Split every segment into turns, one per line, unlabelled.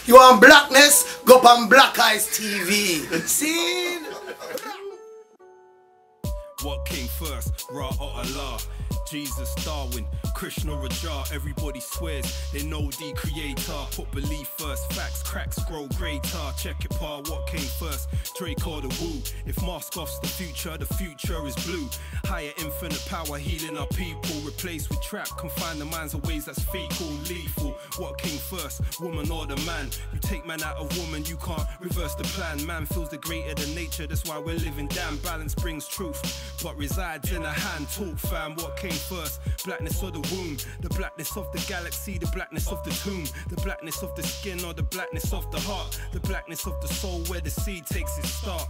You want blackness? Go up on Black Eyes TV. See?
What came first? Ra or Allah? Jesus, Darwin, Krishna, Raja, everybody swears they know the creator. Put belief first, facts, cracks, grow greater. Check it, pa, what came first? Drake or the Woo? If mask off's the future is blue. Higher infinite power, healing our people. Replaced with trap, confine the minds of ways that's fecal, lethal. What came first, woman or the man? You take man out of woman, you can't reverse the plan. Man feels the greater than nature, that's why we're living damn. Balance brings truth, but resides in a hand. Talk fam, what came first? Blackness or the womb? The blackness of the galaxy, the blackness of the tomb, the blackness of the skin or the blackness of the heart, the blackness of the soul where the seed takes its start.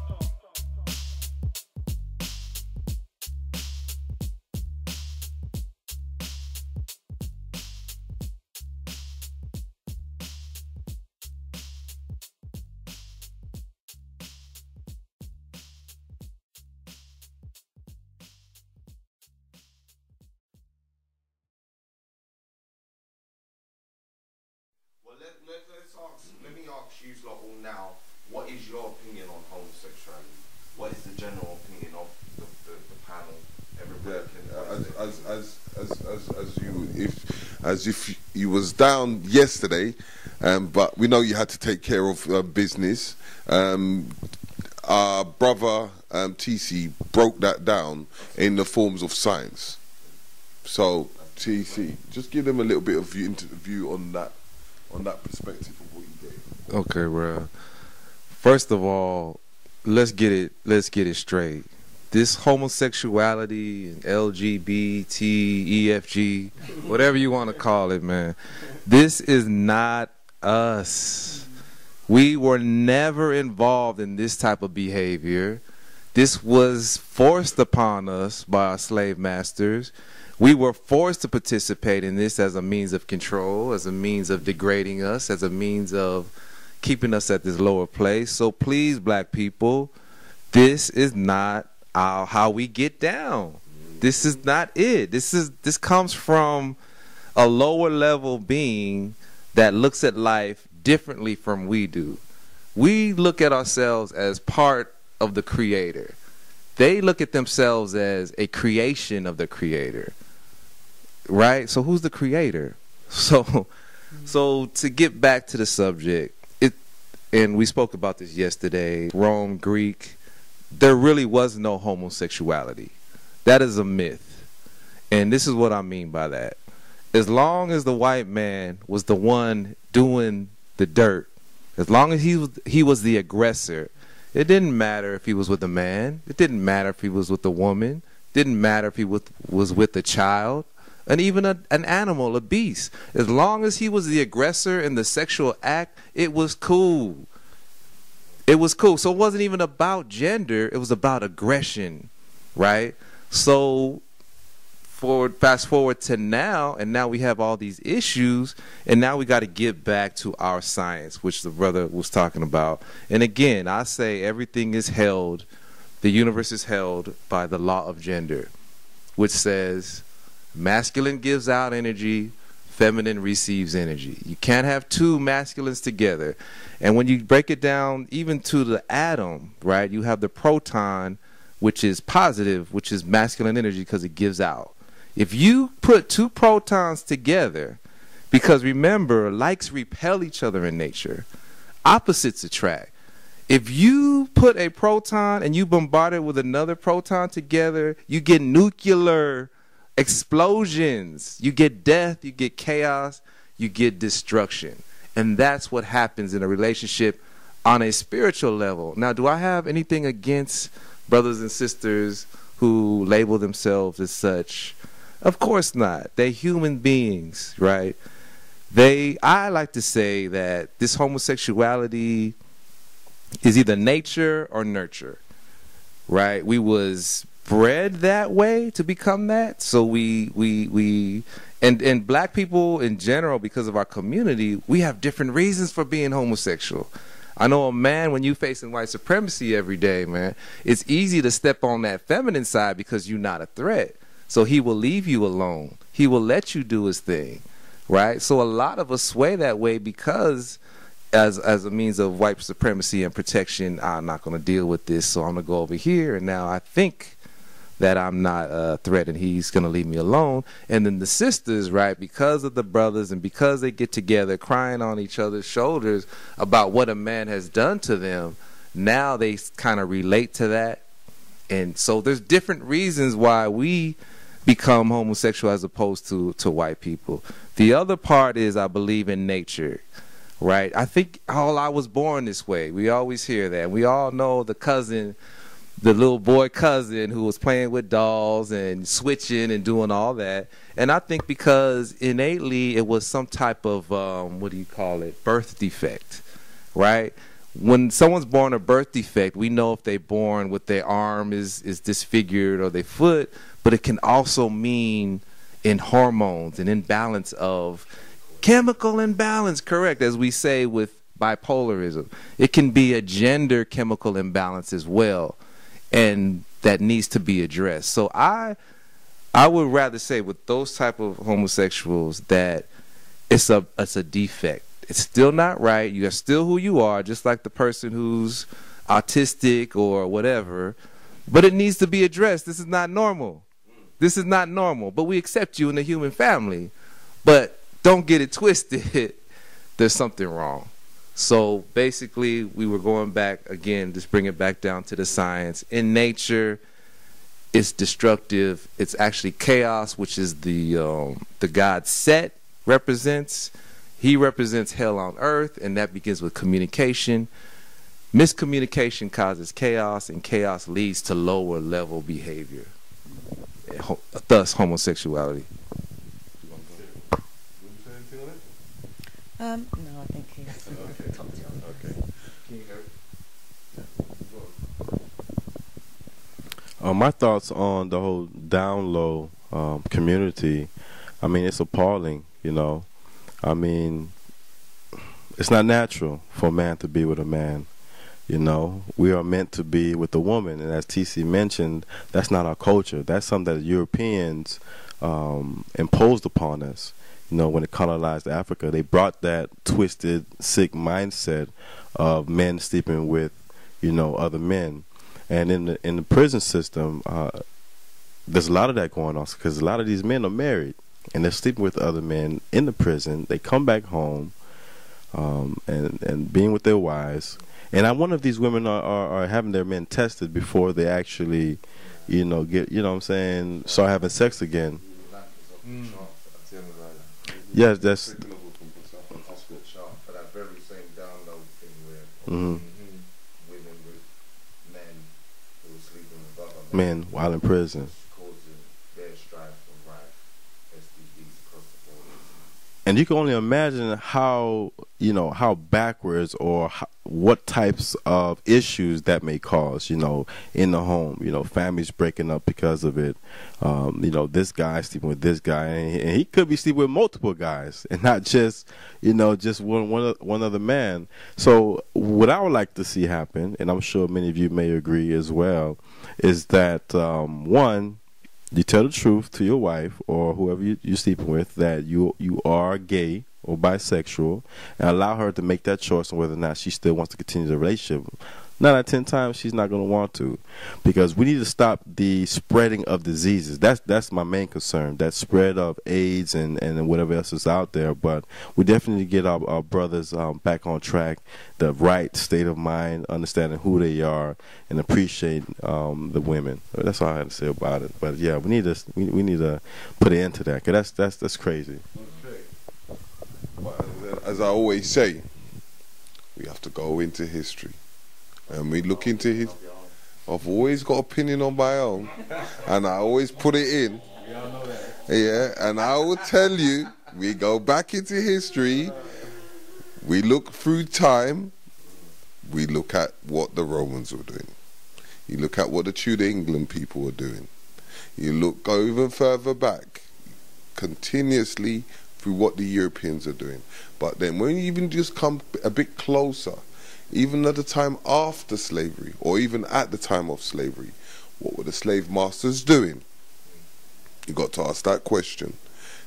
Let me ask you lot all now, what is your opinion on homosexuality? What is the general opinion of the panel? Everybody
as if you was down yesterday, but we know you had to take care of business. Our brother TC broke that down in the forms of science. So TC, just give them a little bit of view on that perspective of what you gave.
Okay, bro. First of all, let's get it straight. This homosexuality and LGBT, EFG, whatever you want to call it, man, this is not us. We were never involved in this type of behavior. This was forced upon us by our slave masters. We were forced to participate in this as a means of control, as a means of degrading us, as a means of keeping us at this lower place. So please, black people, this is not how we get down. This is not it. This comes from a lower level being that looks at life differently from we do. We look at ourselves as part of the Creator. They look at themselves as a creation of the Creator. Right? So who's the Creator? So to get back to the subject, and we spoke about this yesterday, Rome, Greek, there really was no homosexuality. That is a myth. And this is what I mean by that. As long as the white man was the one doing the dirt, as long as he was the aggressor, it didn't matter if he was with a man, it didn't matter if he was with a woman, it didn't matter if he was with a child, and even an animal, a beast. As long as he was the aggressor in the sexual act, it was cool. It was cool. So it wasn't even about gender, it was about aggression, right? So fast forward to now, and now we have all these issues, and now we got to get back to our science, which the brother was talking about. And again, I say everything is held, the universe is held by the law of gender, which says masculine gives out energy, feminine receives energy. You can't have two masculines together. And when you break it down even to the atom, right, you have the proton, which is positive, which is masculine energy because it gives out. If you put two protons together, because remember, likes repel each other in nature, opposites attract. If you put a proton and you bombard it with another proton together, you get nuclear explosions, you get death, you get chaos, you get destruction. And that's what happens in a relationship on a spiritual level. Now, do I have anything against brothers and sisters who label themselves as such? Of course not. They're human beings, right? I like to say that this homosexuality is either nature or nurture, right? We was bred that way to become that. So and black people in general, because of our community, we have different reasons for being homosexual. I know a man, when you facing white supremacy every day, man, it's easy to step on that feminine side because you're not a threat. So he will leave you alone. He will let you do his thing, right? So a lot of us sway that way because as a means of white supremacy and protection, I'm not going to deal with this, so I'm going to go over here, and now I think that I'm not a threat and he's going to leave me alone. And then the sisters, right, because of the brothers and because they get together crying on each other's shoulders about what a man has done to them, now they kind of relate to that. And so there's different reasons why we become homosexual as opposed to white people. The other part is I believe in nature, right? I think I was born this way. We always hear that. We all know the cousin, the little boy cousin who was playing with dolls and switching and doing all that. And I think because innately it was some type of, what do you call it, birth defect, right? When someone's born a birth defect, we know if they're born with their arm is disfigured or their foot, but it can also mean in hormones, an imbalance of chemical imbalance, correct, as we say with bipolarism. It can be a gender chemical imbalance as well, and that needs to be addressed. So I would rather say with those type of homosexuals that it's a defect. It's still not right. You are still who you are, just like the person who's autistic or whatever, but it needs to be addressed. This is not normal. This is not normal, but we accept you in the human family. But don't get it twisted. There's something wrong. So basically, we were going back, again, just bring it back down to the science. In nature, it's destructive. It's actually chaos, which is the god Set represents. He represents hell on earth, and that begins with communication. Miscommunication causes chaos, and chaos leads to lower level behavior. Thus, homosexuality.
No, I think he's talked to you.
Okay. My thoughts on the whole down low community, I mean, it's appalling, you know. I mean, it's not natural for a man to be with a man. You know, we are meant to be with a woman, and as TC mentioned, that's not our culture. That's something that Europeans imposed upon us. You know, when it colonized Africa, they brought that twisted, sick mindset of men sleeping with, you know, other men. And in the prison system, there's a lot of that going on because a lot of these men are married and they're sleeping with other men in the prison. They come back home and being with their wives. And I wonder if these women are having their men tested before they actually, you know, get, you know what I'm saying, start having sex again. Yes, that's.
For that very same download thing where
Mm-hmm.
women with men who were sleeping with other
Men while in prison.
causing their strife and rife STDs across the board.
And you can only imagine how, you know, how backwards or what types of issues that may cause, you know, in the home, you know, families breaking up because of it. You know, this guy sleeping with this guy, and he could be sleeping with multiple guys and not just, you know, just one other man. So what I would like to see happen, and I'm sure many of you may agree as well, is that one, you tell the truth to your wife or whoever you're sleeping with that you are gay or bisexual, and allow her to make that choice on whether or not she still wants to continue the relationship. 9 out of 10 times she's not going to want to, because we need to stop the spreading of diseases. That's my main concern, that spread of AIDS and whatever else is out there. But we definitely need to get our brothers back on track, the right state of mind, understanding who they are, and appreciate the women. That's all I had to say about it. But yeah, we need to put an end to that, because that's crazy.
As I always say, we have to go into history. And we look into his. I've always got opinion on my own, and I always put it in. Yeah, and I will tell you, we go back into history, we look through time, we look at what the Romans were doing. You look at what the Tudor England people were doing. You go even further back, continuously through what the Europeans are doing. But then when you even just come a bit closer, even at the time after slavery, or even at the time of slavery, what were the slave masters doing? You got to ask that question.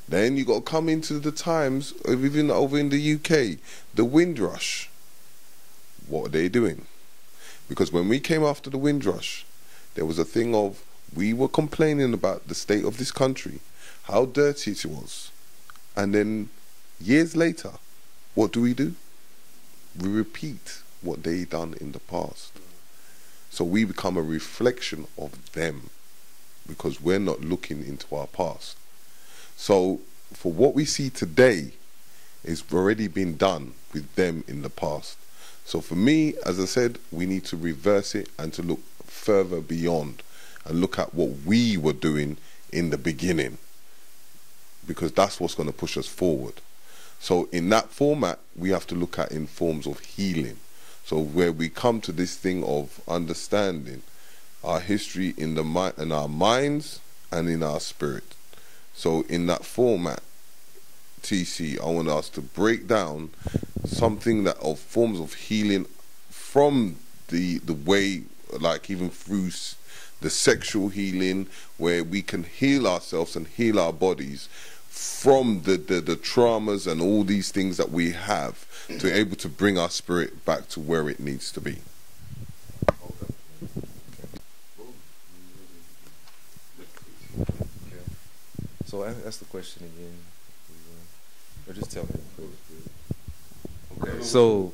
Then you got to come into the times of even over in the UK, the Windrush. what are they doing? Because when we came after the Windrush, there was a thing of, we were complaining about the state of this country, how dirty it was. And then years later, what do? We repeat what they done in the past. So we become a reflection of them, because we're not looking into our past. So for what we see today, it's already been done with them in the past. So for me, as I said, we need to reverse it and to look further beyond and look at what we were doing in the beginning, because that's what's going to push us forward. So in that format, we have to look at in forms of healing. So where we come to this thing of understanding our history in our minds and in our spirit. So in that format, TC, I want us to break down something that of forms of healing from the way, like even through the sexual healing, where we can heal ourselves and heal our bodies from the traumas and all these things that we have, to be able to bring our spirit back to where it needs to be.
So ask the question again, or just tell me. Okay. So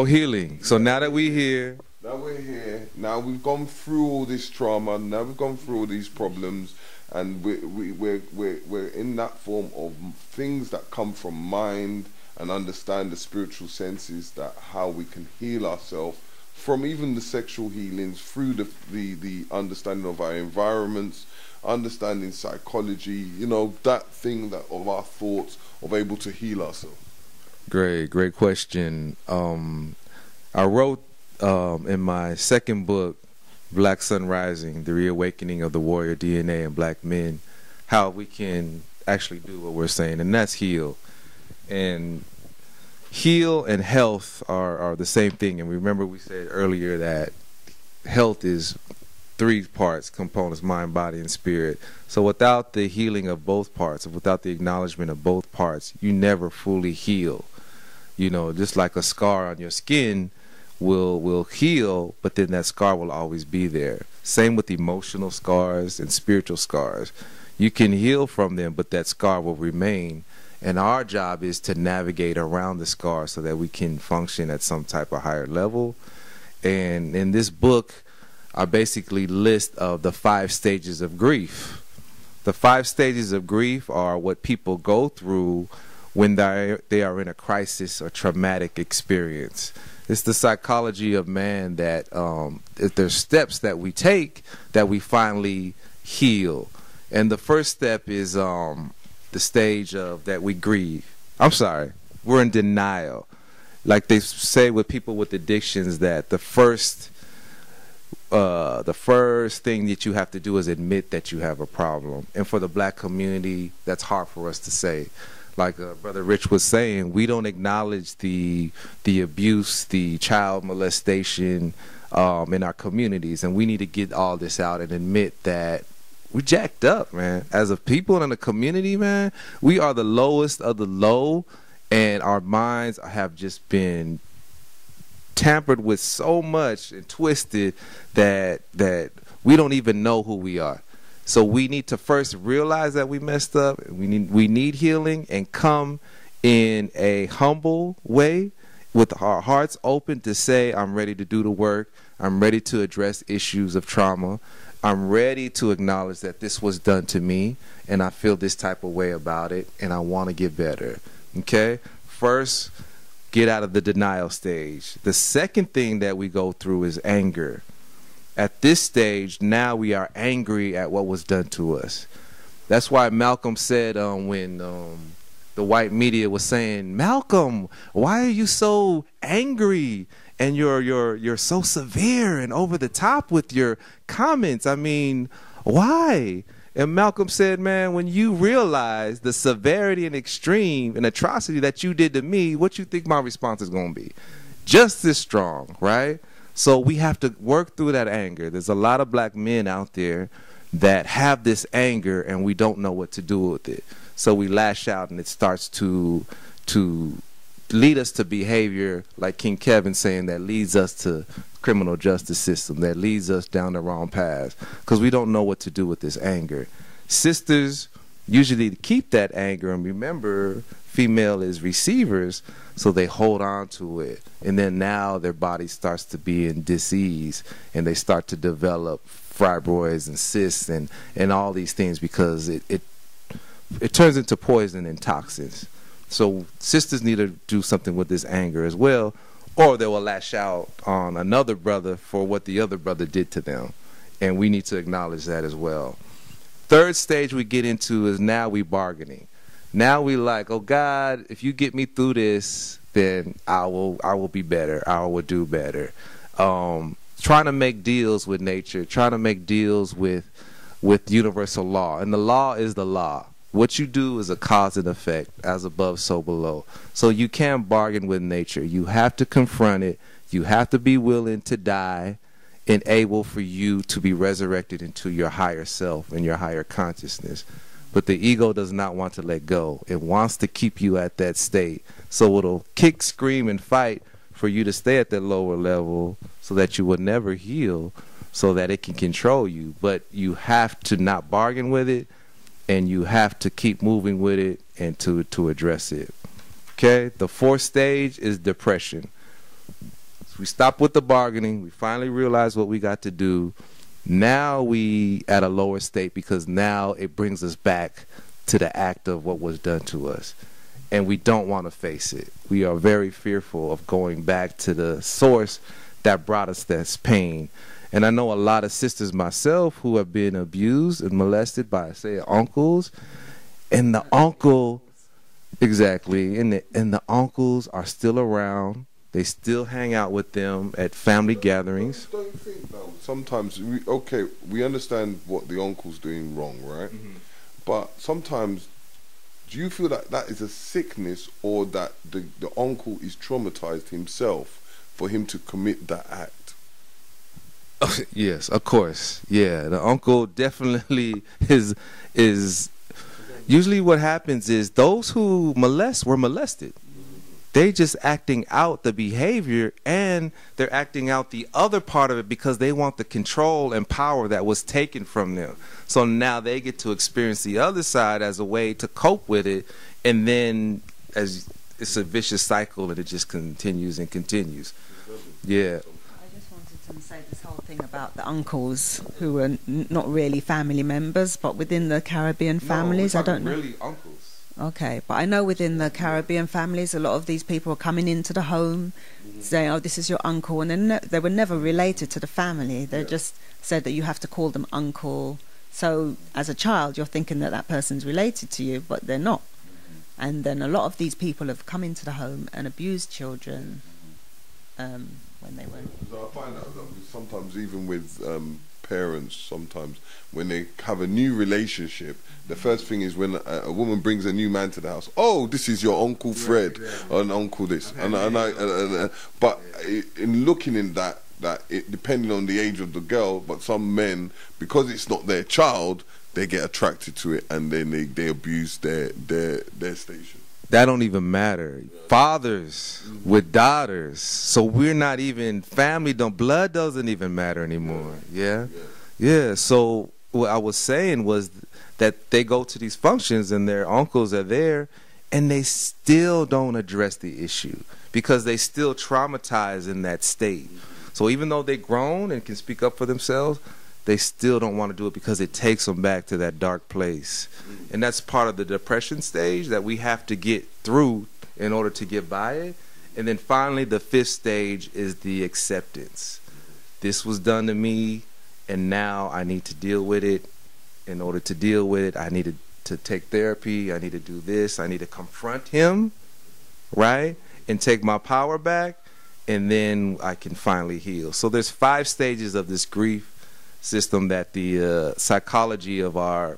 healing. So now that we're here.
Now we're here. Now we've gone through all this trauma. Now we've gone through all these problems, and we're in that form of things that come from mind and understand the spiritual senses, that how we can heal ourselves from even the sexual healings through the understanding of our environments, understanding psychology, you know, that thing that of our thoughts, of able to heal ourselves.
Great question. I wrote in my second book, Black Sun Rising, The Reawakening of the Warrior DNA in Black Men, how we can actually do what we're saying, and that's heal. And heal and health are the same thing. And remember we said earlier that health is 3 parts, components: mind, body, and spirit. So without the healing of both parts, without the acknowledgement of both parts, you never fully heal. You know, just like a scar on your skin will heal, but then that scar will always be there. Same with emotional scars and spiritual scars. You can heal from them, but that scar will remain. And our job is to navigate around the scar so that we can function at some type of higher level. And in this book, I basically list of the 5 stages of grief. The 5 stages of grief are what people go through when they are in a crisis or traumatic experience. It's the psychology of man that there's steps that we take that we finally heal. And the first step is the stage of that we grieve. We're in denial. Like they say with people with addictions, that the first thing that you have to do is admit that you have a problem. And for the black community, that's hard for us to say. Like Brother Rich was saying, we don't acknowledge the abuse, the child molestation in our communities, and we need to get all this out and admit that we jacked up, man. As a people in a community, man, we are the lowest of the low, and our minds have just been tampered with so much and twisted that we don't even know who we are. So we need to first realize that we messed up. We need healing, and come in a humble way with our hearts open to say, I'm ready to do the work. I'm ready to address issues of trauma. I'm ready to acknowledge that this was done to me, and I feel this type of way about it, and I want to get better. Okay? First, get out of the denial stage. The second thing that we go through is anger. At this stage, now we are angry at what was done to us. That's why Malcolm said when the white media was saying, Malcolm, why are you so angry? And you're so severe and over the top with your comments. I mean, why? And Malcolm said, man, when you realize the severity and extreme and atrocity that you did to me, what you think my response is going to be? Just as strong, right? So we have to work through that anger. There's a lot of black men out there that have this anger, and we don't know what to do with it. So we lash out, and it starts to lead us to behavior, like King Kevin saying, that leads us to criminal justice system, that leads us down the wrong path, because we don't know what to do with this anger. Sisters usually keep that anger, and remember, female is receivers, so they hold on to it, and then now their body starts to be in dis-ease, and they start to develop fibroids and cysts and all these things, because it turns into poison and toxins. So sisters need to do something with this anger as well, or they will lash out on another brother for what the other brother did to them, and we need to acknowledge that as well. Third stage we get into is now we bargaining. Now we like, oh God, if you get me through this, then I will be better. I will do better. Trying to make deals with nature, trying to make deals with universal law, and the law is the law. What you do is a cause and effect, as above, so below. So you can't bargain with nature. You have to confront it. You have to be willing to die, and able for you to be resurrected into your higher self and your higher consciousness. But the ego does not want to let go. It wants to keep you at that state. So it'll kick, scream, and fight for you to stay at that lower level so that you will never heal, so that it can control you. But you have to not bargain with it, and you have to keep moving with it and to address it. Okay? The fourth stage is depression. So we stop with the bargaining. We finally realize what we got to do. Now we at a lower state, because now it brings us back to the act of what was done to us. And we don't want to face it. We are very fearful of going back to the source that brought us this pain. And I know a lot of sisters myself who have been abused and molested by, say, uncles. And the uncle, exactly, and the uncles are still around. They still hang out with them at family gatherings.
Don't you think, though, sometimes, we understand what the uncle's doing wrong, right? Mm-hmm. But sometimes, do you feel that that is a sickness, or that the uncle is traumatized himself for him to commit that act?
Yes, of course. Yeah, the uncle definitely is. Usually what happens is those who molest were molested. They just acting out the behavior, and they're acting out the other part of it because they want the control and power that was taken from them. So now they get to experience the other side as a way to cope with it, and then as it's a vicious cycle, and it just continues and continues. Yeah.
I just wanted to say this whole thing about the uncles who are not really family members, but within the Caribbean families, I don't know.
Really uncles.
Okay, but I know within the Caribbean families, a lot of these people are coming into the home, saying, "Oh, this is your uncle," and then they were never related to the family. They just said that you have to call them uncle. So, as a child, you're thinking that that person's related to you, but they're not. And then a lot of these people have come into the home and abused children when they were.
So I find out that sometimes, even with parents, sometimes when they have a new relationship, the first thing is when a woman brings a new man to the house, oh, this is your Uncle Fred, or an uncle this. But in looking in that it, depending on the age of the girl, but some men, because it's not their child, they get attracted to it, and then they abuse their station.
That don't even matter. Fathers with daughters, so we're not even family. Blood doesn't even matter anymore. Yeah. So what I was saying was that they go to these functions and their uncles are there, and they still don't address the issue because they still traumatized in that state. So even though they're grown and can speak up for themselves, they still don't want to do it because it takes them back to that dark place. And that's part of the depression stage that we have to get through in order to get by it. And then finally, the fifth stage is the acceptance. This was done to me, and now I need to deal with it. In order to deal with it, I needed to take therapy. I need to do this. I need to confront him, right? And take my power back, and then I can finally heal. So there's 5 stages of this grief system that the psychology of our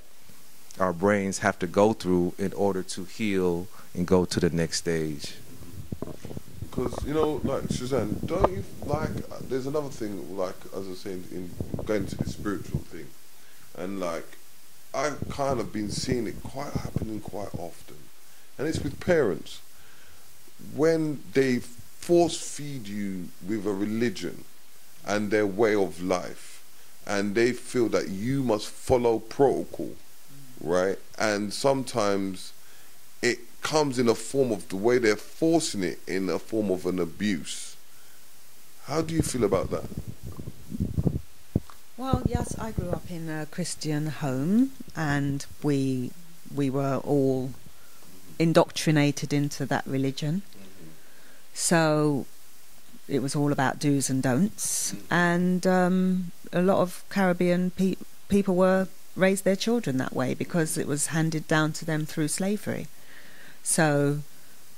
brains have to go through in order to heal and go to the next stage.
Because, like Suzanne, don't you there's another thing, like as I was saying, in going into the spiritual thing, and I've kind of been seeing it happening quite often, and it's with parents. when they force feed you with a religion and their way of life, and they feel that you must follow protocol, right? And sometimes it comes in a form of the way they're forcing it in a form of an abuse. How do you feel about that?
Well, yes, I grew up in a Christian home, and we were all indoctrinated into that religion. So it was all about do's and don'ts, and a lot of Caribbean people were raised their children that way because it was handed down to them through slavery. So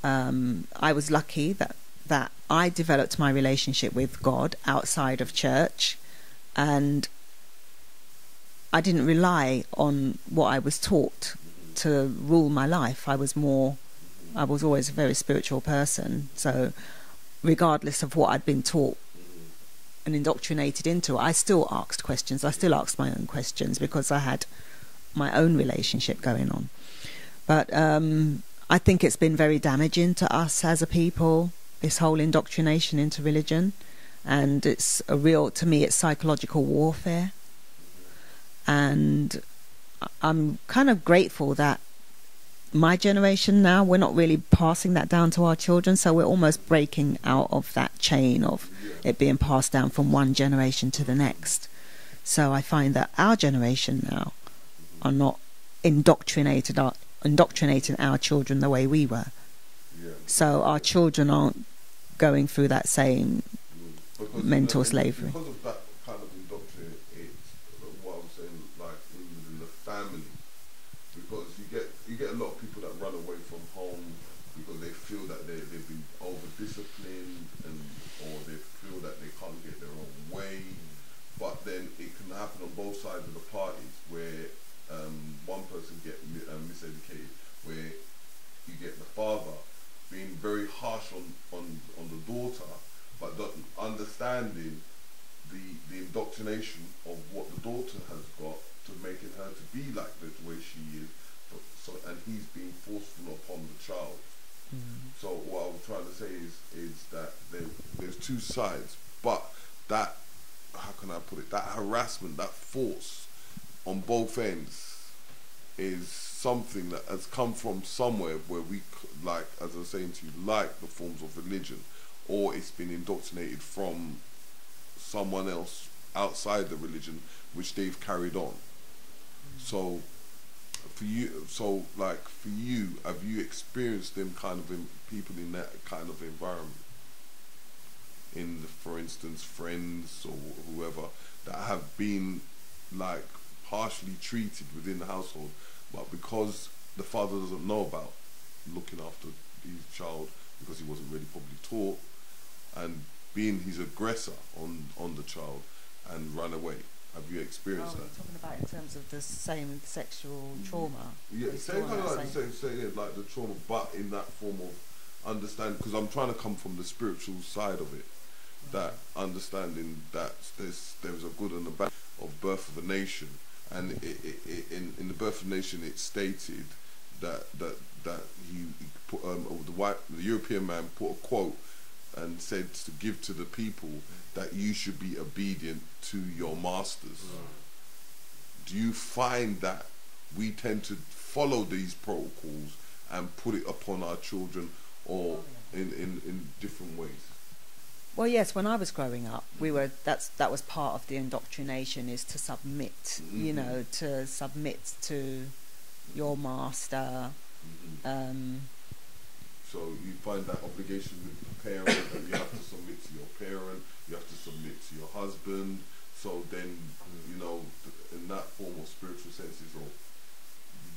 I was lucky that I developed my relationship with God outside of church, and I didn't rely on what I was taught to rule my life. I was always a very spiritual person, so regardless of what I'd been taught and indoctrinated into, I still asked questions. I still asked my own questions because I had my own relationship going on. But I think it's been very damaging to us as a people, this whole indoctrination into religion, and it's to me, it's psychological warfare. And I'm kind of grateful that my generation now, we're not really passing that down to our children, so we're almost breaking out of that chain of it being passed down from one generation to the next. So I find that our generation now are not indoctrinating our children the way we were. So our children aren't going through that same mental slavery.
Because of that kind of indoctrination, it's what I was saying, like in the family, because you get a lot of people that run away from home because they feel that they've been over disciplined, or they feel that they can't get their own way. But then it can happen on both sides of the parties, where one person get miseducated, where you get the father being very harsh on the daughter, but not understanding the indoctrination of what the daughter has got to making her to be like the way she is. And he's being forceful upon the child. So what I was trying to say is that there's two sides, but that, how can I put it, that harassment, that force on both ends is something that has come from somewhere where we, like, as I was saying to you, like the forms of religion, or it's been indoctrinated from someone else outside the religion, which they've carried on. So for you, have you experienced them kind of people in that kind of environment? For instance, friends or whoever that have been like harshly treated within the household, but because the father doesn't know about looking after his child because he wasn't really probably taught, and being his aggressor on the child and run away. Have you experienced that?
You're talking about in terms of the same sexual trauma?
Yeah, same kind of like like the trauma, but in that form of understanding, because I'm trying to come from the spiritual side of it, that understanding that there's a good and a bad of Birth of a Nation, and in the Birth of a Nation it stated that he put, the European man put a quote and said to give to the people that you should be obedient to your masters. Do you find that we tend to follow these protocols and put it upon our children, or in different ways?
Well, yes, when I was growing up, that was part of the indoctrination, is to submit, to submit to your master.
So you find that obligation with the parent, that you have to submit to your parent, you have to submit to your husband. So then, in that form of spiritual senses, or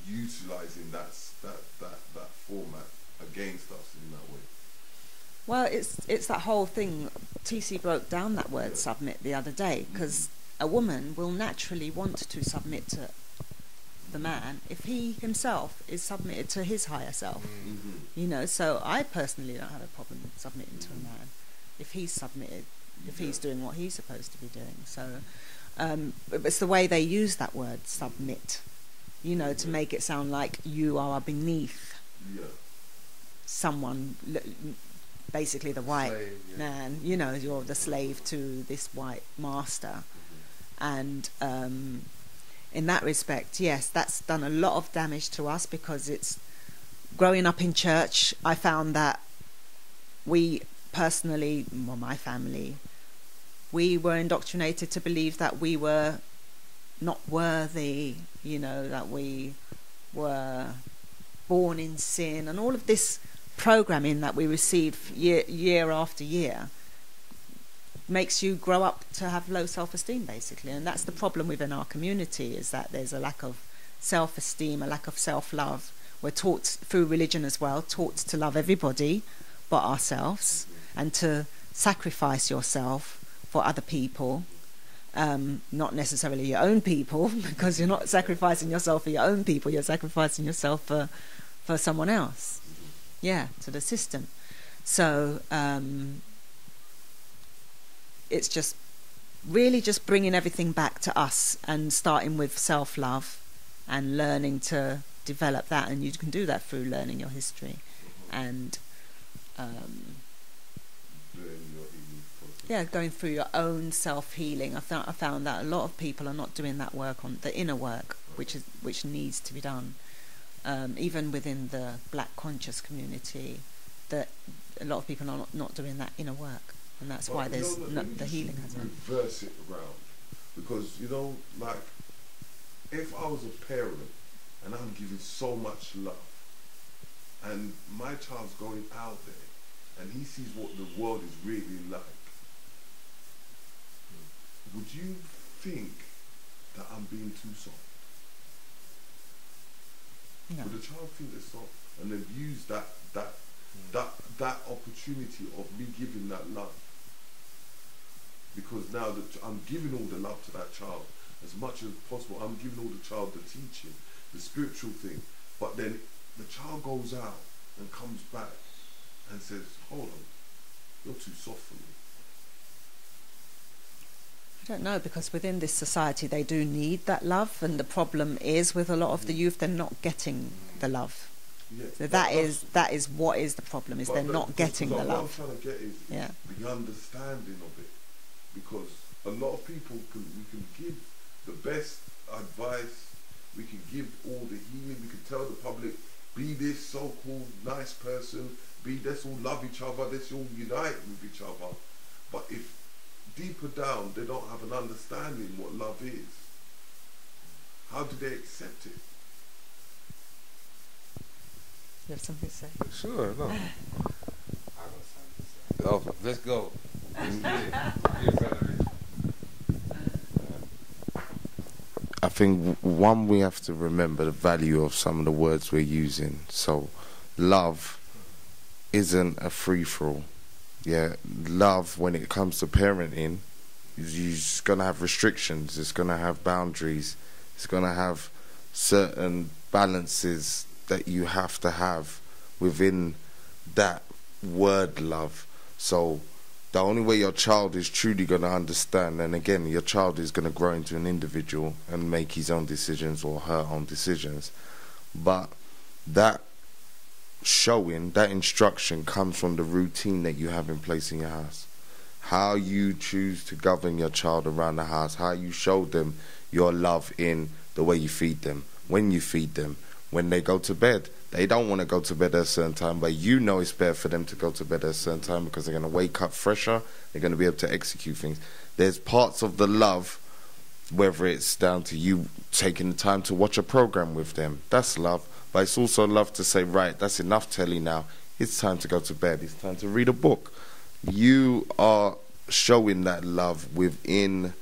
utilizing that format against us in that way.
Well, it's that whole thing. TC broke down that word submit the other day, because a woman will naturally want to submit to the man if he himself is submitted to his higher self. So I personally don't have a problem submitting to a man if he's submitted, if he's doing what he's supposed to be doing. So it's the way they use that word, submit, to make it sound like you are beneath. someone, basically the white man, you know, you're the slave to this white master. And in that respect, yes, that's done a lot of damage to us, because it's growing up in church. I found that we personally, well, my family, we were indoctrinated to believe that we were not worthy, you know, that we were born in sin, and all of this programming that we receive year after year makes you grow up to have low self-esteem, basically. And that's the problem within our community, is that there's a lack of self-esteem, a lack of self-love. We're taught through religion as well, taught to love everybody but ourselves, and to sacrifice yourself for other people, not necessarily your own people, because you're not sacrificing yourself for your own people, you're sacrificing yourself for someone else, to the system. So it's just really just bringing everything back to us, and starting with self-love and learning to develop that. And you can do that through learning your history and going through your own self-healing. I found that a lot of people are not doing that work, on the inner work, which needs to be done. Even within the Black conscious community, that a lot of people are not doing that inner work, and that's why there's the healing hasn't.
Reverse it around, because you know, like, if I was a parent and I'm giving so much love, and my child's going out there and he sees what the world is really like, would you think that I'm being too soft?
No.
Would the child think they're soft, and they've used that opportunity of me giving that love? Because now that I'm giving all the love to that child as much as possible, I'm giving all the child the teaching, the spiritual thing, but then the child goes out and comes back and says, hold on, you're too soft for me.
I don't know, because within this society they do need that love, and the problem is with a lot of the youth, they're not getting the love.
Yeah,
so that is what is the problem, is they're not getting the love.
What I'm trying to get is the understanding of it, because a lot of people we can give the best advice, we can give all the healing, we can tell the public, be this so-called nice person, let's all love each other, let's all unite with each other. But if deeper down they don't have an understanding what love is, how do they accept it?
You have something to say?
Sure, no. Oh, let's go.
I think one, we have to remember the value of some of the words we're using. So love isn't a free-for-all. Love, when it comes to parenting, is going to have restrictions, it's going to have boundaries, it's going to have certain balances that you have to have within that word love. So the only way your child is truly going to understand, and again, your child is going to grow into an individual and make his own decisions or her own decisions, but that showing, that instruction comes from the routine that you have in place in your house. How you choose to govern your child around the house, how you show them your love in the way you feed them, when you feed them, when they go to bed. They don't want to go to bed at a certain time, but you know it's better for them to go to bed at a certain time, because they're going to wake up fresher, they're going to be able to execute things. There's parts of the love, whether it's down to you taking the time to watch a program with them, that's love. But it's also love to say, right, that's enough telly now, it's time to go to bed, it's time to read a book. You are showing that love within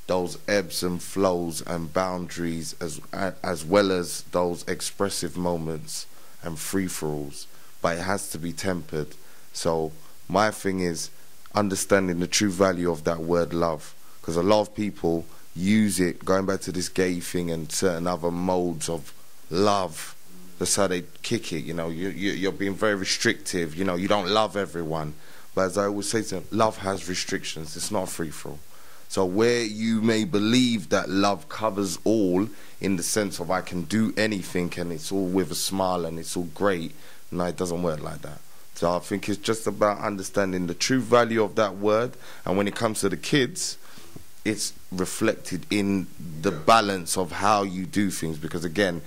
those ebbs and flows and boundaries, as well as those expressive moments and free-for-alls, but it has to be tempered. So my thing is understanding the true value of that word love, because a lot of people use it, going back to this gay thing and certain other modes of love, that's how they kick it. You know, you're being very restrictive, you know, you don't love everyone. But as I always say to them, love has restrictions, it's not a free-for-all. So where you may believe that love covers all, in the sense of I can do anything and it's all with a smile and it's all great, No, it doesn't work like that. So I think it's just about understanding the true value of that word, and when it comes to the kids, it's reflected in the balance of how you do things. Because again,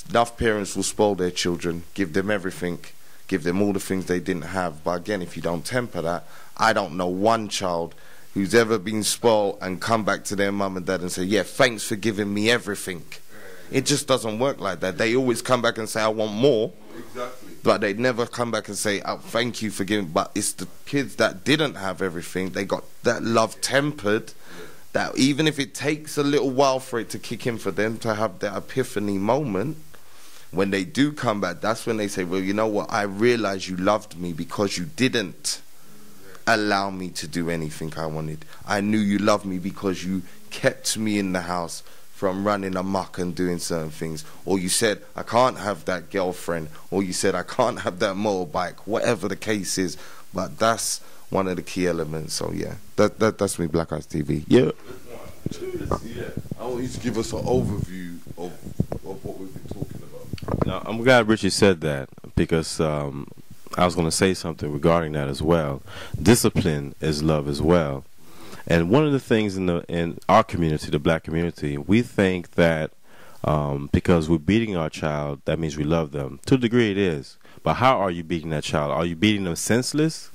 enough parents will spoil their children, give them everything, give them all the things they didn't have. But again, if you don't temper that, I don't know one child who's ever been spoiled and come back to their mum and dad and say, yeah, thanks for giving me everything. It just doesn't work like that. They always come back and say, I want more.
Exactly.
But they never come back and say, oh, thank you for giving. But it's the kids that didn't have everything. They got that love tempered, that even if it takes a little while for it to kick in for them to have that epiphany moment, when they do come back, that's when they say, well, you know what, I realized you loved me because you didn't allow me to do anything I wanted. I knew you loved me because you kept me in the house from running amok and doing certain things. Or you said, I can't have that girlfriend. Or you said, I can't have that motorbike. Whatever the case is. But that's one of the key elements. So yeah, that's me, Black Eyes TV. Yeah.
Yeah. I want you to give us an overview of what we've been talking about.
Now, I'm glad Richie said that, because I was going to say something regarding that as well. Discipline is love as well. And one of the things in our community, the black community, we think that because we're beating our child, that means we love them. To a degree it is. But how are you beating that child? Are you beating them senseless?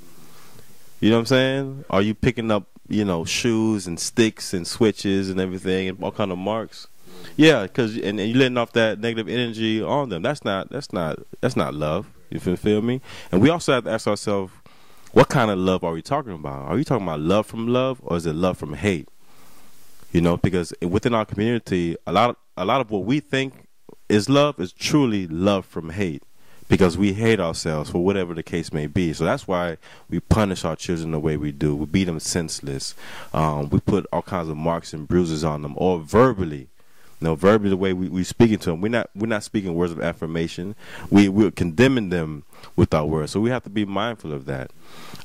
You know what I'm saying? Are you picking up, shoes and sticks and switches and everything and all kind of marks? Yeah, because and you're letting off that negative energy on them. That's not love. You feel me? And we also have to ask ourselves, what kind of love are we talking about? Are we talking about love from love, or is it love from hate? Because within our community, a lot of what we think is love is truly love from hate, because we hate ourselves for whatever the case may be. So that's why we punish our children the way we do. We beat them senseless. We put all kinds of marks and bruises on them, or verbally. Verbally, the way we speaking to them, we're not speaking words of affirmation. We're condemning them with our words. So we have to be mindful of that.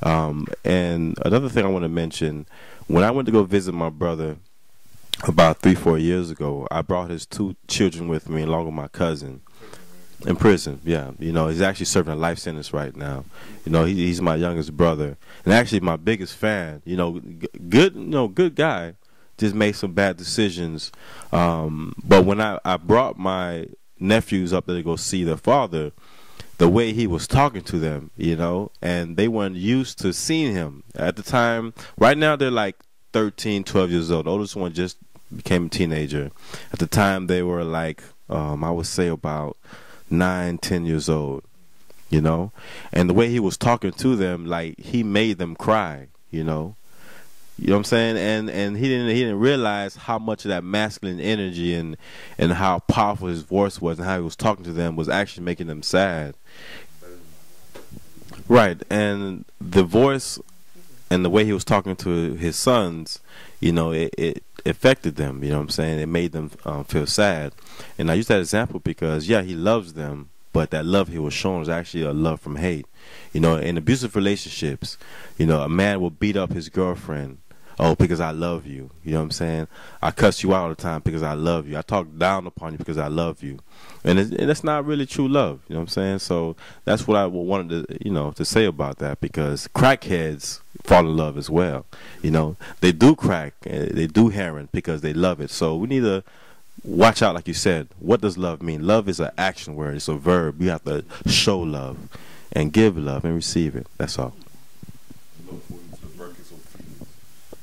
And another thing I want to mention, when I went to go visit my brother about 3-4 years ago, I brought his 2 children with me, along with my cousin, in prison. Yeah, he's actually serving a life sentence right now. He's my youngest brother, and actually my biggest fan. Good guy. Just made some bad decisions. But when I brought my nephews up there to go see their father, the way he was talking to them, and they weren't used to seeing him at the time. Right now they're like 13, 12 years old. The oldest one just became a teenager. At the time they were like, I would say about 9, 10 years old, and the way he was talking to them, like he made them cry, You know what I'm saying? And he didn't realize how much of that masculine energy and how powerful his voice was and how he was talking to them was actually making them sad. Right, and the voice and the way he was talking to his sons, it affected them, you know what I'm saying? It made them feel sad. And I use that example because, yeah, he loves them, but that love he was showing was actually a love from hate. In abusive relationships, a man will beat up his girlfriend. Oh, because I love you. You know what I'm saying? I cuss you out all the time because I love you. I talk down upon you because I love you. And that's not really true love. You know what I'm saying? So that's what I wanted to, to say about that, because crackheads fall in love as well. They do crack, they do heroin because they love it. So we need to watch out, like you said. What does love mean? Love is an action word. It's a verb. You have to show love and give love and receive it. That's all.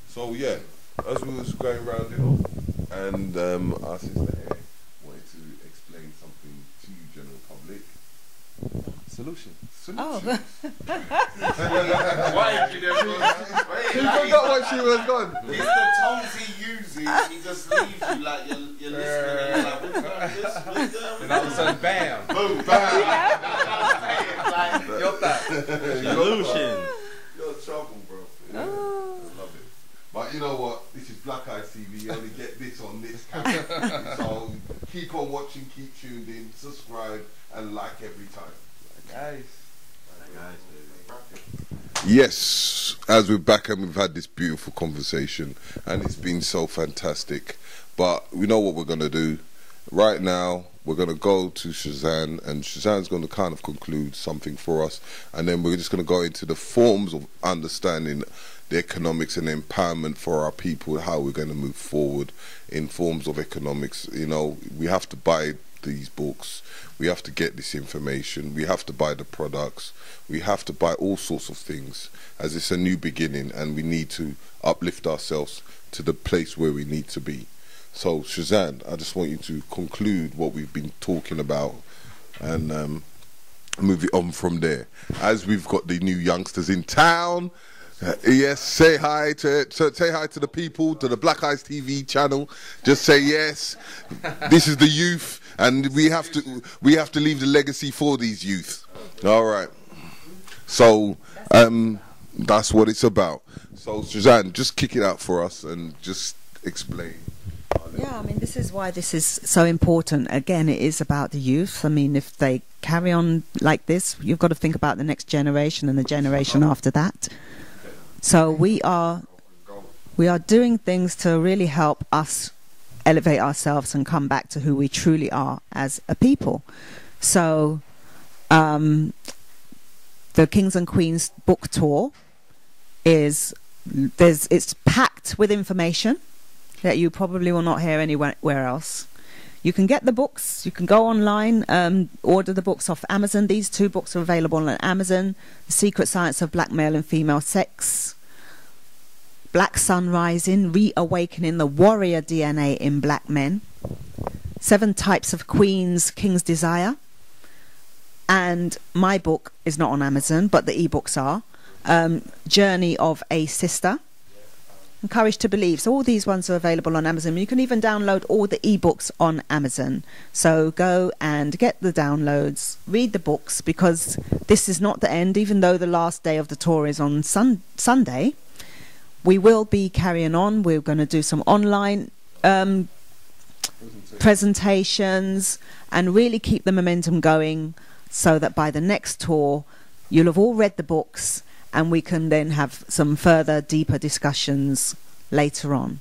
So yeah, as we was going around it, and our sister here wanted to explain something to you, general public. Solution.
Oh.
Why did
She forgot what she was gone.
It's the tones he uses. He just leaves you like you're listening and you're like, what's going on?
And all of a sudden, bam.
Boom, bam.
Solution.
You're in trouble, bro. Yeah. I love it. But you know what? This is Black Eyes TV. You only get this on this channel. So keep on watching, keep tuned in, subscribe, and like every time. Guys. Yes, as we're back and we've had this beautiful conversation, and it's been so fantastic. But we know what we're going to do. Right now, we're going to go to Shazan, and Shazan's going to kind of conclude something for us, and then we're just going to go into the forms of understanding the economics and empowerment for our people, how we're going to move forward in forms of economics. You know, we have to buy these books, we have to get this information, we have to buy the products, we have to buy all sorts of things, as it's a new beginning, and we need to uplift ourselves to the place where we need to be. So Shazan, I just want you to conclude what we've been talking about, and move it on from there. As we've got the new youngsters in town, yes, say hi to the people, to the Black Eyes TV channel. Just say yes. This is the youth, and we have to leave the legacy for these youth. All right. So that's what it's about. So Suzanne, just kick it out for us and just explain.
Yeah, I mean, this is why this is so important. Again, it is about the youth. I mean, if they carry on like this, you've got to think about the next generation and the generation after that. So we are doing things to really help us elevate ourselves and come back to who we truly are as a people. So the Kings and Queens book tour it's packed with information that you probably will not hear anywhere else. You can get the books, you can go online, order the books off Amazon. These 2 books are available on Amazon: The Secret Science of Black Male and Female Sex, Black Sun Rising, Reawakening the Warrior DNA in Black Men, 7 Types of Queens, King's Desire, and my book is not on Amazon, but the ebooks are, Journey of a Sister, and Courage to Believe. So all these ones are available on Amazon. You can even download all the ebooks on Amazon. So go and get the downloads, read the books, because this is not the end. Even though the last day of the tour is on Sunday, we will be carrying on. We're going to do some online presentations and really keep the momentum going, so that by the next tour you'll have all read the books, and we can then have some further, deeper discussions later on.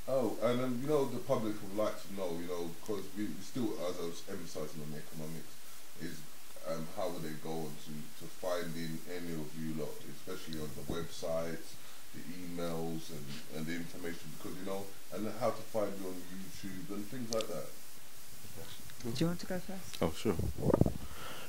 Oh, and then, you know, the public would like to know, you know, because we still, as I was emphasizing on economics, is how would they go on to finding any of you lot, especially on the websites, the emails, and the information, because, you know, and how to find you on YouTube and things like that.
Do you want to go first?
Oh, sure.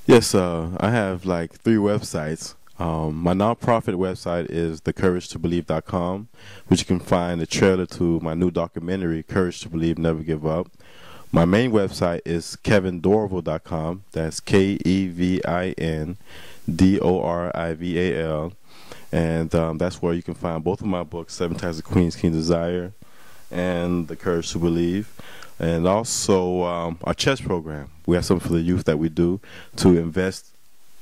Yes, I have like 3 websites. My nonprofit website is thecouragetobelieve.com, which you can find a trailer to my new documentary, Courage to Believe, Never Give Up. My main website is kevindorival.com. That's KEVINDORIVAL. And that's where you can find both of my books, 7 Types of Queens, King's Desire, and The Courage to Believe. And also our chess program. We have something for the youth that we do to invest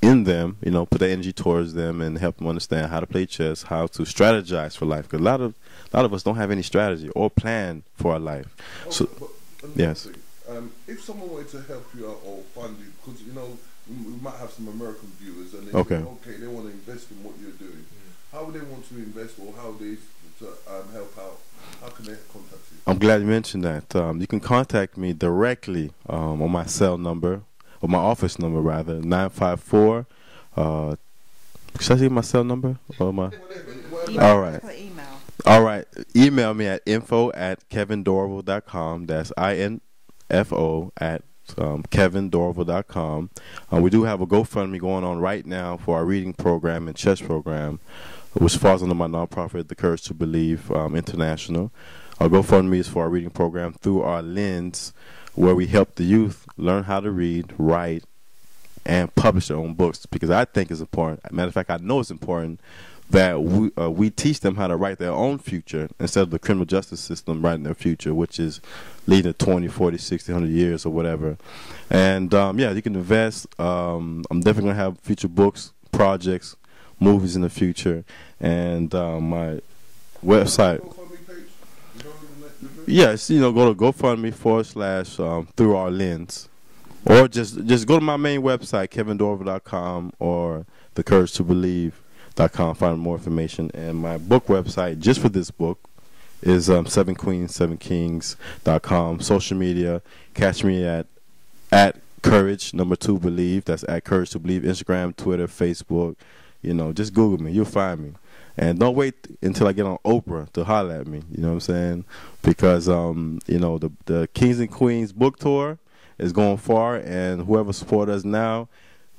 in them, you know, put the energy towards them and help them understand how to play chess, how to strategize for life. Because a lot of us don't have any strategy or plan for our life.
Oh,
so,
but
yes.
If someone wanted to help you out or fund you, because, you know, we might have some American viewers, and they think, okay, they want to invest in what you're doing. How would they want to invest, or how they help out? How can they contact you?
I'm glad you mentioned that. You can contact me directly on my cell number, or my office number rather, 954. Should I say my cell number? Or my? All right. All right. Email me at info@kevindorival.com. That's info@kevindorival.com. We do have a GoFundMe going on right now for our reading program and chess program, which falls under my nonprofit, The Courage to Believe International. Our GoFundMe is for our reading program through our lens, where we help the youth learn how to read, write, and publish their own books, because I think it's important. As a matter of fact, I know it's important that we teach them how to write their own future instead of the criminal justice system writing their future, which is leading to 20, 40, 60, 100 years or whatever. And, yeah, you can invest. I'm definitely going to have future books, projects, movies in the future. And my website. Yes, you know, go to GoFundMe / through our lens. Or just go to my main website, kevindorival.com, or thecouragetobelieve.com, find more information. And my book website, just for this book, is 7queens7kings.com. Social media, catch me at at Courage #2 Believe. That's at Courage to Believe. Instagram, Twitter, Facebook. You know, just Google me. You'll find me. And don't wait until I get on Oprah to holler at me. You know what I'm saying? Because you know, the Kings and Queens book tour is going far, and whoever support us now,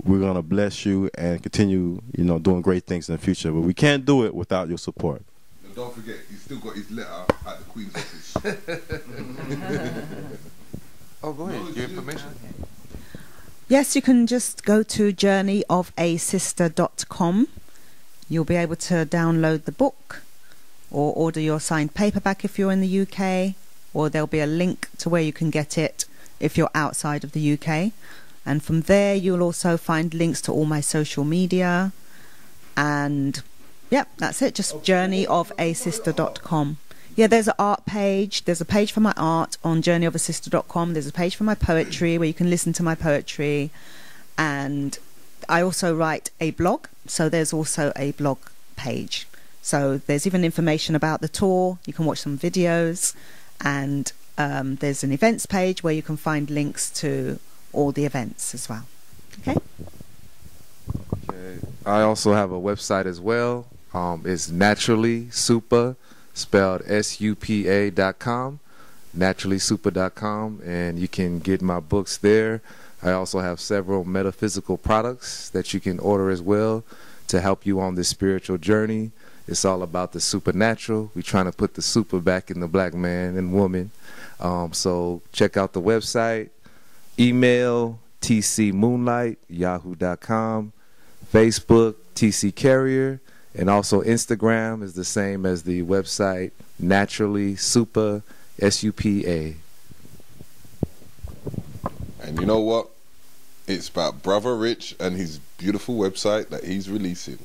we're gonna bless you and continue, you know, doing great things in the future. But we can't do it without your support.
And don't forget, he's still got his letter at the Queen's office.
Oh, go ahead. Your information.
Yes, you can just go to journeyofaSister.com. You'll be able to download the book or order your signed paperback if you're in the UK, or there'll be a link to where you can get it if you're outside of the UK. And from there, you'll also find links to all my social media. And, yep, that's it. Just journeyofaSister.com. Yeah, there's an art page. There's a page for my art on journeyofaSister.com. There's a page for my poetry where you can listen to my poetry. And I also write a blog, so there's also a blog page. So there's even information about the tour. You can watch some videos. And there's an events page where you can find links to all the events as well. Okay.
I also have a website as well. It's Naturally Super, spelled SUPA.com, naturallysuper.com, and you can get my books there. I also have several metaphysical products that you can order as well to help you on this spiritual journey. It's all about the supernatural. We're trying to put the super back in the black man and woman. So check out the website. Email tcmoonlight@yahoo.com. Facebook TC Carrier, and also Instagram is the same as the website, Naturally Super, SUPA.
And you know what? It's about Brother Rich and his beautiful website that he's releasing,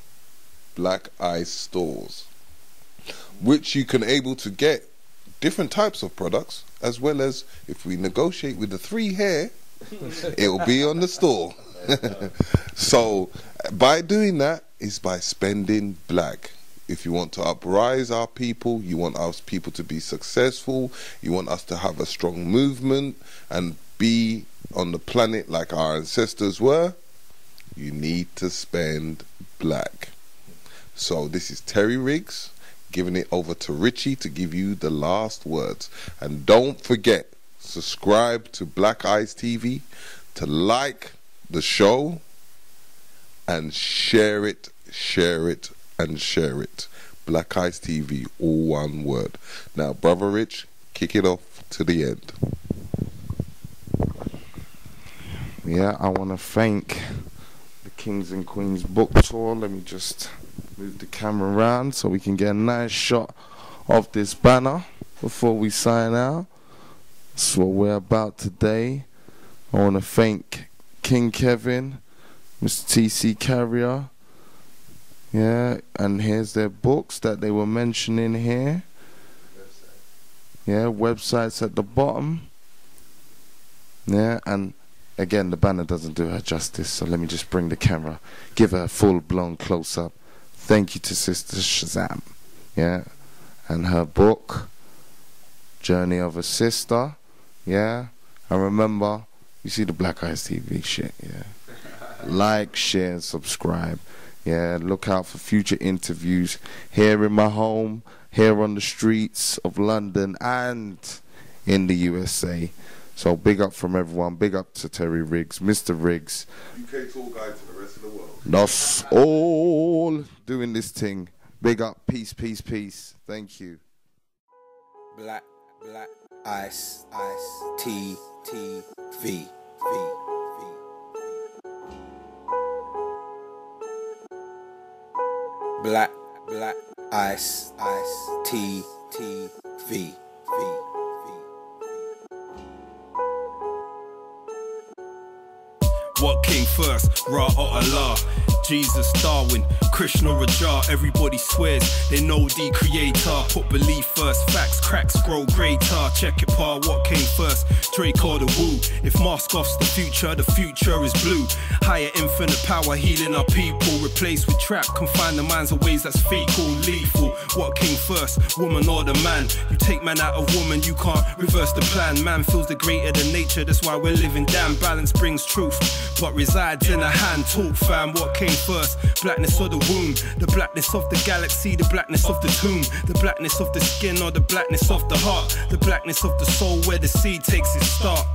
Black Ice Stores, which you can able to get different types of products, as well as if we negotiate with the 3 hair, it'll be on the store. So by doing that is by spending black. If you want to uprise our people, you want our people to be successful, you want us to have a strong movement and be on the planet like our ancestors were, you need to spend black. So this is Terry Riggs giving it over to Richie to give you the last words. And don't forget, subscribe to Black Eyes TV, to like the show, and share it, and share it. Black Eyes TV, all one word. Now, Brother Rich, kick it off to the end.
Yeah, I want to thank the Kings and Queens book tour. Let me just move the camera around so we can get a nice shot of this banner before we sign out. That's what we're about today. I want to thank King Kevin, Mr. TC Carrier. Yeah, and here's their books that they were mentioning here. Yeah, websites at the bottom. Yeah, and again, the banner doesn't do her justice, so let me just bring the camera, give her a full-blown close-up. Thank you to Sister Shazam, yeah, and her book, Journey of a Sister, yeah. And remember, you see the Black Eyes TV shit, yeah. Like, share, and subscribe. Yeah, look out for future interviews here in my home, here on the streets of London and in the USA. So big up from everyone. Big up to Terry Riggs, Mr. Riggs.
UK tour guide to the rest of the world.
That's all doing this thing. Big up. Peace, peace, peace. Thank you.
Black Ice TV. Black Ice TV.
What came first, Ra or Allah? Jesus, Darwin, Krishna, Raja, everybody swears they know the creator. Put belief first, facts, cracks, grow greater. Check it, pa, what came first, Drake or the Woo? If mask off's the future is blue. Higher infinite power, healing our people. Replaced with trap, confine the minds of ways that's fecal, lethal. What came first, woman or the man? You take man out of woman, you can't reverse the plan. Man feels the greater than nature, that's why we're living damn. Balance brings truth, but resides in a hand. Talk fam, what came first, blackness or the womb? The blackness of the galaxy, the blackness of the tomb. The blackness of the skin or the blackness of the heart. The blackness of the soul where the seed takes its start.